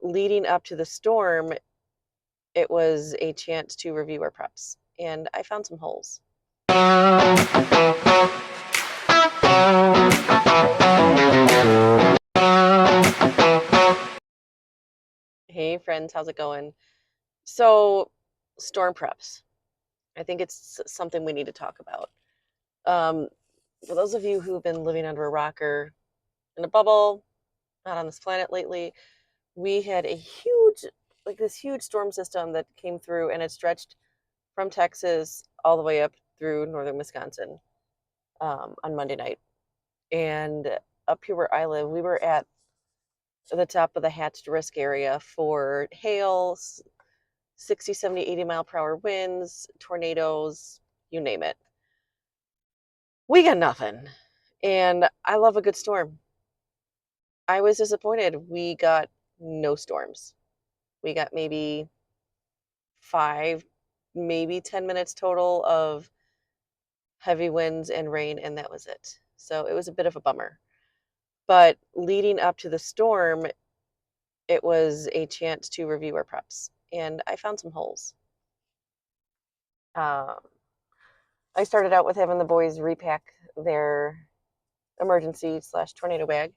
leading up to the storm, it was a chance to review our preps, and I found some holes. Hey, friends, how's it going? So, storm preps. I think it's something we need to talk about. Um, for those of you who've been living under a rock or in a bubble, not on this planet lately, we had this huge storm system that came through and it stretched from Texas all the way up through northern Wisconsin on Monday night. And up here where I live, we were at the top of the hatched risk area for hail, 60, 70, 80-mile-per-hour winds, tornadoes, you name it. We got nothing. And I love a good storm. I was disappointed. We got no storms. We got maybe 5, maybe 10 minutes total of heavy winds and rain, and that was it. So it was a bit of a bummer. But leading up to the storm, it was a chance to review our preps, and I found some holes. Um, I started out with having the boys repack their emergency/tornado bag,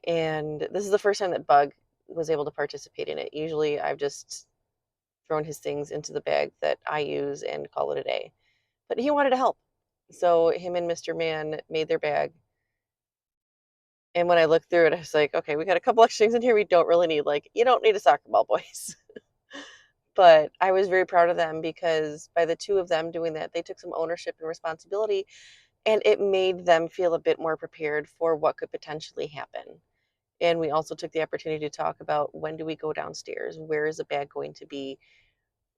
and this is the first time that Bug was able to participate in it. Usually, I've just thrown his things into the bag that I use and call it a day. But he wanted to help, so him and Mr. Man made their bag. And when I looked through it, I was like, okay, we got a couple extra things in here we don't really need. Like, you don't need a soccer ball, boys. But I was very proud of them because by the two of them doing that, they took some ownership and responsibility, and it made them feel a bit more prepared for what could potentially happen. And we also took the opportunity to talk about, when do we go downstairs? Where is the bag going to be?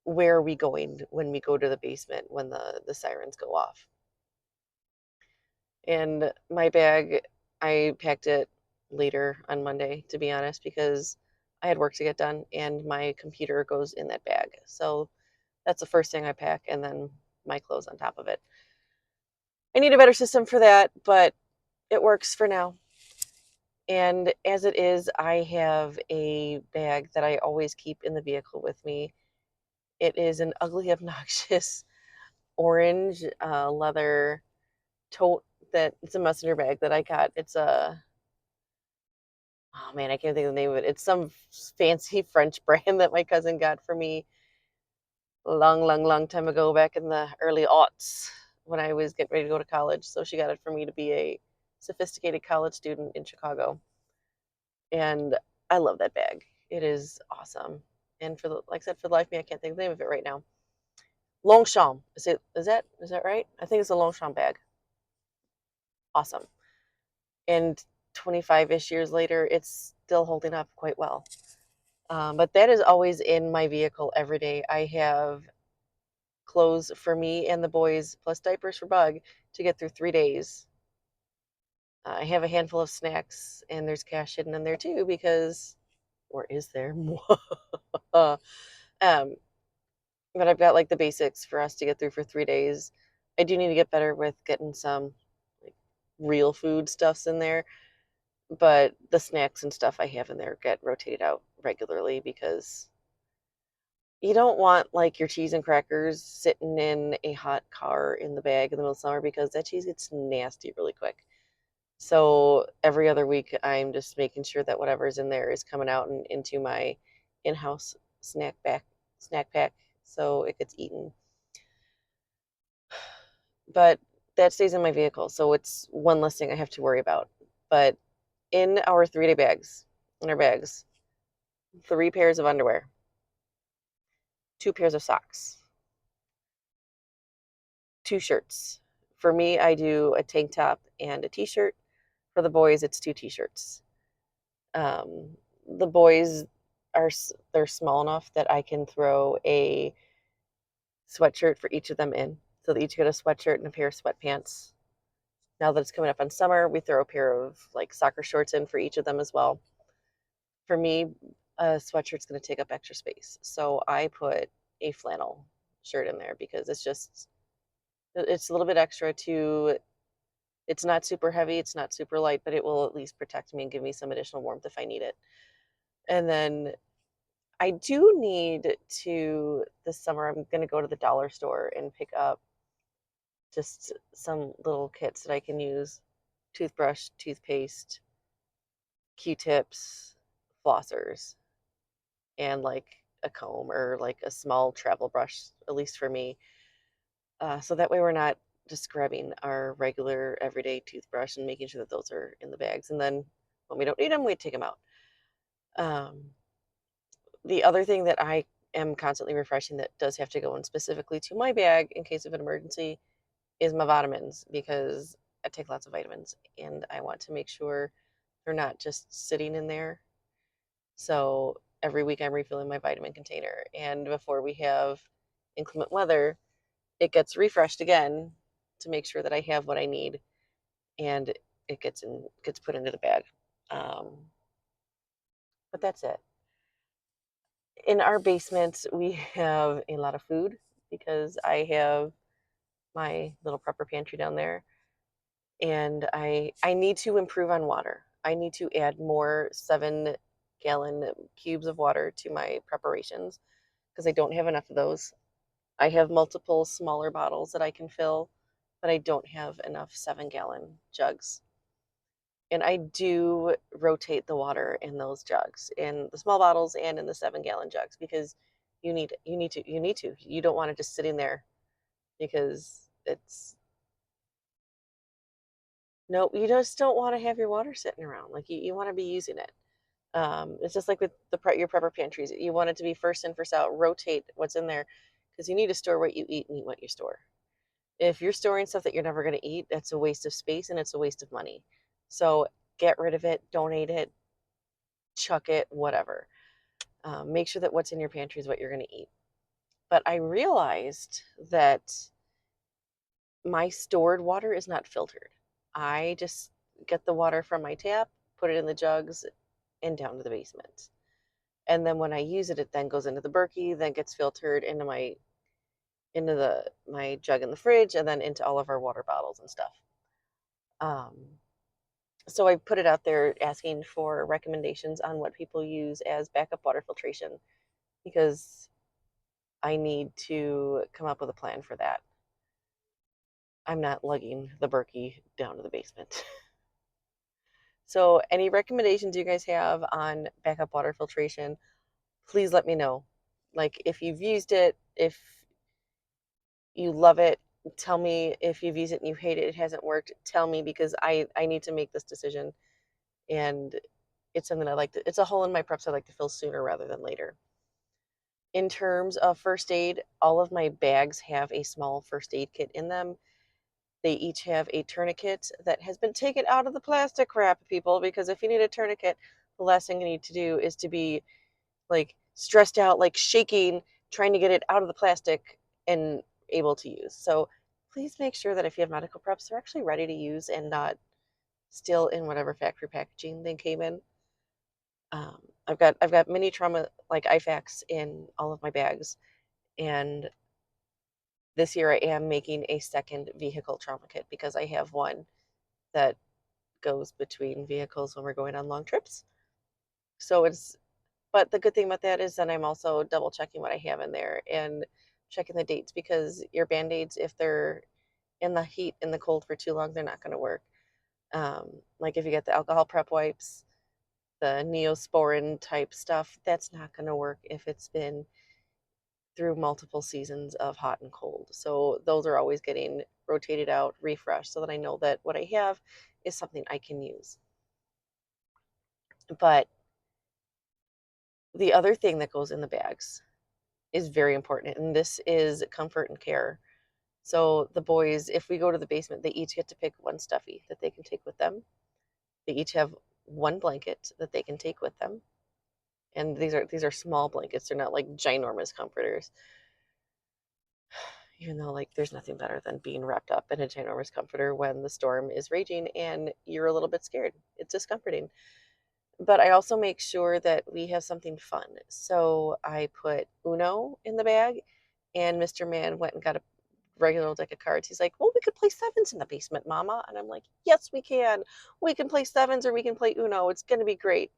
Where are we going when we go to the basement when the sirens go off? And my bag, I packed it later on Monday, to be honest, because I had work to get done and my computer goes in that bag. So that's the first thing I pack, and then my clothes on top of it. I need a better system for that, but it works for now. And as it is, I have a bag that I always keep in the vehicle with me. It is an ugly, obnoxious orange leather tote that it's a messenger bag that I got. It's a, oh man, I can't think of the name of it. It's some fancy French brand that my cousin got for me a long, long, long time ago, back in the early aughts when I was getting ready to go to college. So she got it for me to be a sophisticated college student in Chicago. And I love that bag. It is awesome. And like I said, for the life of me, I can't think of the name of it right now. Longchamp. Is that right? I think it's a Longchamp bag. Awesome. And 25-ish years later, it's still holding up quite well. But that is always in my vehicle every day. I have clothes for me and the boys, plus diapers for Bug, to get through 3 days. I have a handful of snacks, and there's cash hidden in there too, because, or is there? um, but I've got like the basics for us to get through for 3 days. I do need to get better with getting some like real food stuffs in there, but the snacks and stuff I have in there get rotated out regularly because you don't want like your cheese and crackers sitting in a hot car in the bag in the middle of summer, because that cheese gets nasty really quick. So every other week, I'm just making sure that whatever's in there is coming out and into my in-house snack pack, so it gets eaten. But that stays in my vehicle, so it's one less thing I have to worry about. But in our 3-day bags, in our bags, 3 pairs of underwear, 2 pairs of socks, 2 shirts. For me, I do a tank top and a t-shirt. For the boys, it's 2 t-shirts. The boys they're small enough that I can throw a sweatshirt for each of them in. So they each get a sweatshirt and a pair of sweatpants. Now that it's coming up on summer, we throw a pair of like soccer shorts in for each of them as well. For me, a sweatshirt's going to take up extra space, so I put a flannel shirt in there because it's a little bit extra to. It's not super heavy, it's not super light, but it will at least protect me and give me some additional warmth if I need it. And then I do need to, this summer, I'm going to go to the dollar store and pick up just some little kits that I can use: toothbrush, toothpaste, Q-tips, flossers, and like a comb or like a small travel brush, at least for me. So that way we're not just grabbing our regular everyday toothbrush and making sure that those are in the bags. And then when we don't need them, we take them out. Um, the other thing that I am constantly refreshing that does have to go in specifically to my bag in case of an emergency is my vitamins, because I take lots of vitamins and I want to make sure they're not just sitting in there. So every week I'm refilling my vitamin container. And before we have inclement weather, it gets refreshed again to make sure that I have what I need, and it gets put into the bag. Um, but that's it. In our basement, we have a lot of food because I have my little prepper pantry down there, and I need to improve on water. I need to add more 7-gallon cubes of water to my preparations because I don't have enough of those. I have multiple smaller bottles that I can fill, but I don't have enough 7-gallon jugs. And I do rotate the water in those jugs, in the small bottles and in the 7-gallon jugs, because you don't want it just sitting there, because it's no, you just don't want to have your water sitting around. Like you want to be using it. It's just like with your prepper pantries. You want it to be first in, first out. Rotate what's in there because you need to store what you eat and eat what you store. If you're storing stuff that you're never going to eat, that's a waste of space and it's a waste of money. So get rid of it, donate it, chuck it, whatever. Make sure that what's in your pantry is what you're going to eat. But I realized that my stored water is not filtered. I just get the water from my tap, put it in the jugs, and down to the basement. And then when I use it, it then goes into the Berkey, then gets filtered into my jug in the fridge, and then into all of our water bottles and stuff. So I put it out there asking for recommendations on what people use as backup water filtration, because I need to come up with a plan for that. I'm not lugging the Berkey down to the basement. So any recommendations you guys have on backup water filtration, please let me know. Like if you've used it, if you love it, tell me. If you've used it and you hate it, it hasn't worked, tell me, because I need to make this decision. And it's something it's a hole in my preps I like to fill sooner rather than later. In terms of first aid, all of my bags have a small first aid kit in them. They each have a tourniquet that has been taken out of the plastic wrap, people, because if you need a tourniquet, the last thing you need to do is to be like stressed out, like shaking, trying to get it out of the plastic and able to use. So please make sure that if you have medical preps, they're actually ready to use and not still in whatever factory packaging they came in. I've got mini trauma like IFAKs in all of my bags, and this year I am making a second vehicle trauma kit because I have one that goes between vehicles when we're going on long trips. So but the good thing about that is then I'm also double checking what I have in there and checking the dates, because your band-aids, if they're in the heat in the cold for too long, they're not going to work. Like if you get the alcohol prep wipes, the Neosporin type stuff, that's not going to work if it's been through multiple seasons of hot and cold. So those are always getting rotated out, refreshed, so that I know that what I have is something I can use. But the other thing that goes in the bags is very important, and this is comfort and care. So the boys, if we go to the basement, they each get to pick one stuffy that they can take with them. They each have one blanket that they can take with them. And these are small blankets. They're not like ginormous comforters. Even though like there's nothing better than being wrapped up in a ginormous comforter when the storm is raging and you're a little bit scared. It's discomforting. But I also make sure that we have something fun. So I put Uno in the bag, and Mr. Man went and got a regular old deck of cards. He's like, "Well, we could play sevens in the basement, Mama." And I'm like, "Yes, we can. We can play sevens or we can play Uno. It's going to be great."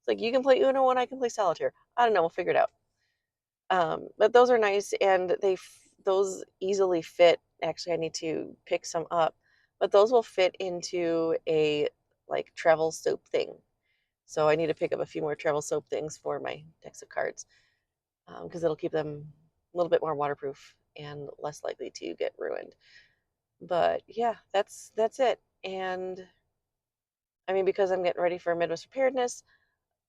It's like you can play Uno and I can play solitaire. I don't know, we'll figure it out. But those are nice, and those easily fit. Actually, I need to pick some up, but those will fit into a like travel soap thing. So I need to pick up a few more travel soap things for my decks of cards because it'll keep them a little bit more waterproof and less likely to get ruined. But yeah, that's it. And I mean, because I'm getting ready for Midwest preparedness,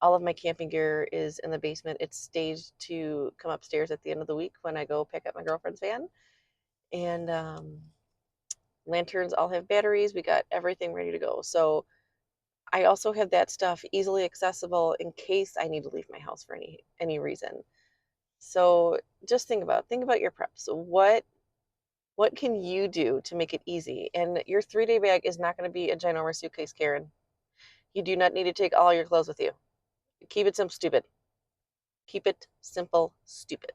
all of my camping gear is in the basement. It's staged to come upstairs at the end of the week when I go pick up my girlfriend's van. And lanterns all have batteries. We got everything ready to go. So I also have that stuff easily accessible in case I need to leave my house for any reason. So just think about your preps. What can you do to make it easy? And your 3-day bag is not going to be a ginormous suitcase, Karen. You do not need to take all your clothes with you. Keep it simple, stupid. Keep it simple, stupid.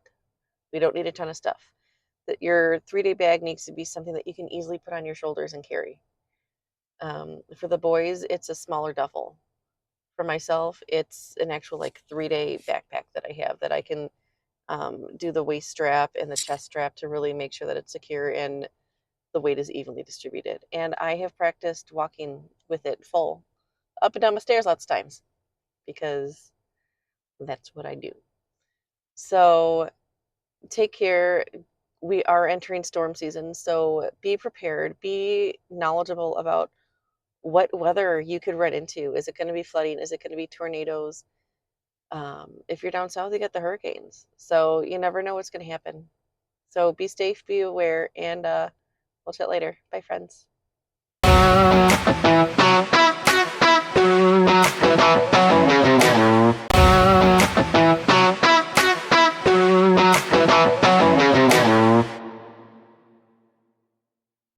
We don't need a ton of stuff. That your 3-day bag needs to be something that you can easily put on your shoulders and carry. For the boys, it's a smaller duffel. For myself, it's an actual like 3-day backpack that I have that I can do the waist strap and the chest strap to really make sure that it's secure and the weight is evenly distributed. And I have practiced walking with it full up and down the stairs lots of times because that's what I do. So take care. We are entering storm season, so be prepared, be knowledgeable about what weather you could run into. Is it going to be flooding? Is it going to be tornadoes? If you're down south, you get the hurricanes. So you never know what's going to happen. So be safe, be aware, and we'll chat later. Bye, friends.